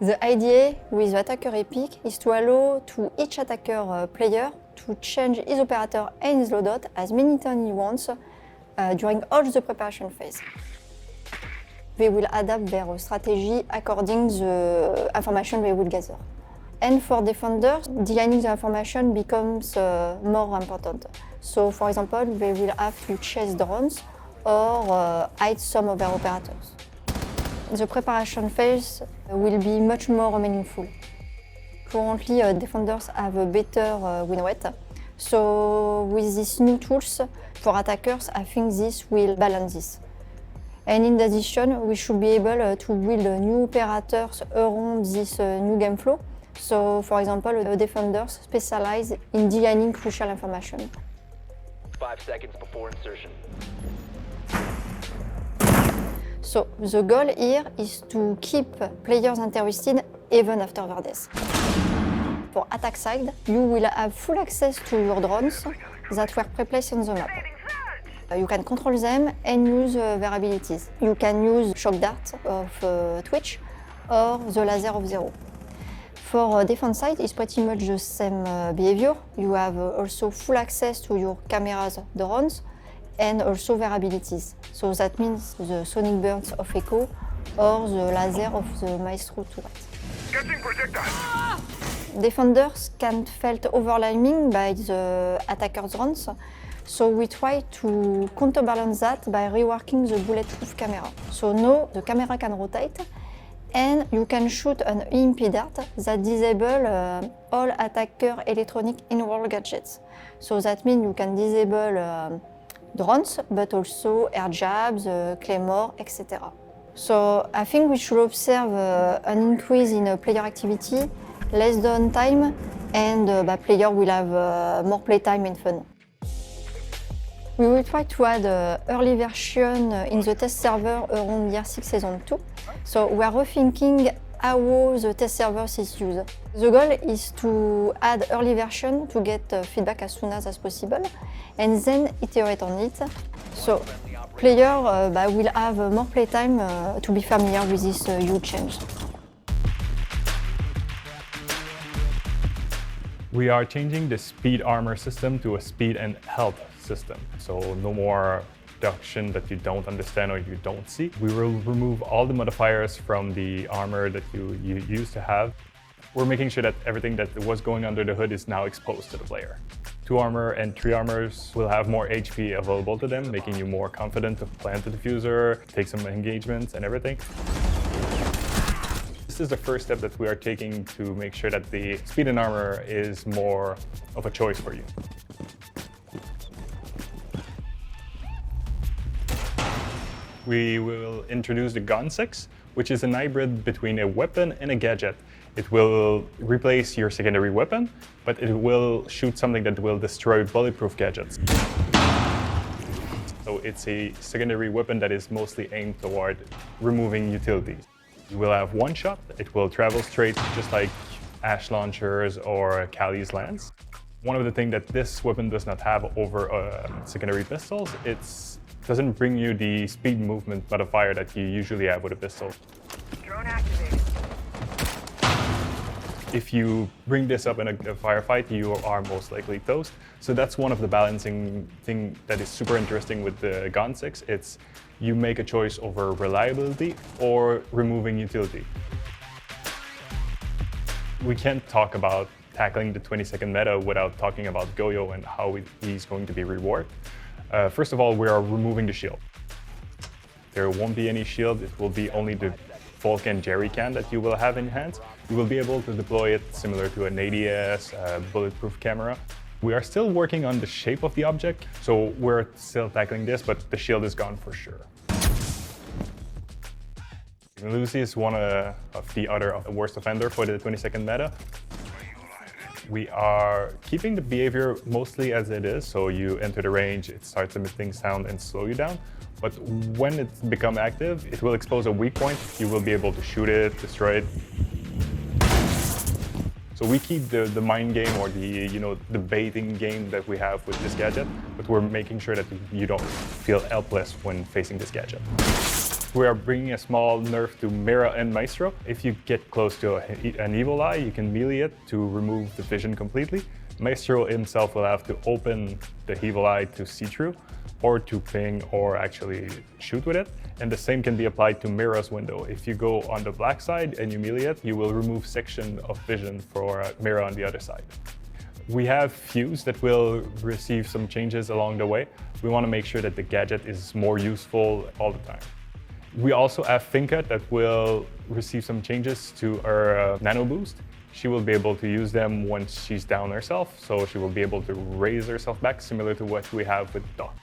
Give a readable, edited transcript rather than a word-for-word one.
The idea with the attacker epic is to allow to each attacker player to change his operator and his loadout as many times he wants during all the preparation phase. They will adapt their strategy according to the information they will gather. And for defenders, designing the information becomes more important. So, for example, they will have to chase drones or hide some of their operators. The preparation phase will be much more meaningful. Currently, defenders have a better win rate. So, with these new tools for attackers, I think this will balance this. And in addition, we should be able to build new operators around this new game flow. So, for example, the defenders specialize in designing crucial information. 5 seconds before insertion. So, the goal here is to keep players interested even after their death. For attack side, you will have full access to your drones that were pre-placed on the map. You can control them and use their abilities. You can use shock dart of Twitch or the laser of Zero. For defense side, it's pretty much the same behavior. You have also full access to your camera's drones and also their abilities. So that means the sonic bursts of Echo or the laser of the Maestro turret. Catching projectile! Defenders can felt overwhelming by the attacker's drones, so we try to counterbalance that by reworking the bulletproof camera. So now the camera can rotate and you can shoot an EMP dart that disable all attacker electronic in-world gadgets. So that means you can disable drones, but also air jabs, claymore, etc. So I think we should observe an increase in player activity, less downtime, and player will have more playtime and fun. We will try to add an early version in the test server around year 6 season 2. So we are rethinking how the test server is used. The goal is to add early version to get feedback as soon as possible and then iterate on it. So player will have more playtime to be familiar with this huge change. We are changing the speed armor system to a speed and health system. So no more reduction that you don't understand or you don't see. We will remove all the modifiers from the armor that you used to have. We're making sure that everything that was going under the hood is now exposed to the player. 2 armor and 3 armors will have more HP available to them, making you more confident to plant the diffuser, take some engagements and everything. This is the first step that we are taking to make sure that the speed and armor is more of a choice for you. We will introduce the Gun 6, which is a hybrid between a weapon and a gadget. It will replace your secondary weapon, but it will shoot something that will destroy bulletproof gadgets. So it's a secondary weapon that is mostly aimed toward removing utilities. You will have one shot. It will travel straight, just like Ash launchers or Kali's lance. One of the things that this weapon does not have over secondary pistols, it doesn't bring you the speed movement modifier that you usually have with a pistol. Drone activated. If you bring this up in a firefight, you are most likely toast. So that's one of the balancing thing that is super interesting with the Gun 6. It's you make a choice over reliability or removing utility. We can't talk about tackling the 20-second meta without talking about Goyo and how he's going to be rewarded. First of all, we are removing the shield. There won't be any shield. It will be only the Volk and Jerry can that you will have in your hands. You will be able to deploy it similar to an ADS, bulletproof camera. We are still working on the shape of the object, so we're still tackling this, but the shield is gone for sure. Lucy is one of the other worst offender for the 20-second meta. We are keeping the behavior mostly as it is, so you enter the range, it starts emitting sound and slow you down. But when it becomes active, it will expose a weak point. You will be able to shoot it, destroy it. So we keep the mind game or the baiting game that we have with this gadget, but we're making sure that you don't feel helpless when facing this gadget. We are bringing a small nerf to Mira and Maestro. If you get close to an evil eye, you can melee it to remove the vision completely. Maestro himself will have to open the evil eye to see through, or to ping, or actually shoot with it. And the same can be applied to Mira's window. If you go on the black side and you melee it, you will remove section of vision for Mira on the other side. We have Fuse that will receive some changes along the way. We want to make sure that the gadget is more useful all the time. We also have Finka that will receive some changes to her nano boost. She will be able to use them once she's down herself, so she will be able to raise herself back, similar to what we have with Doc.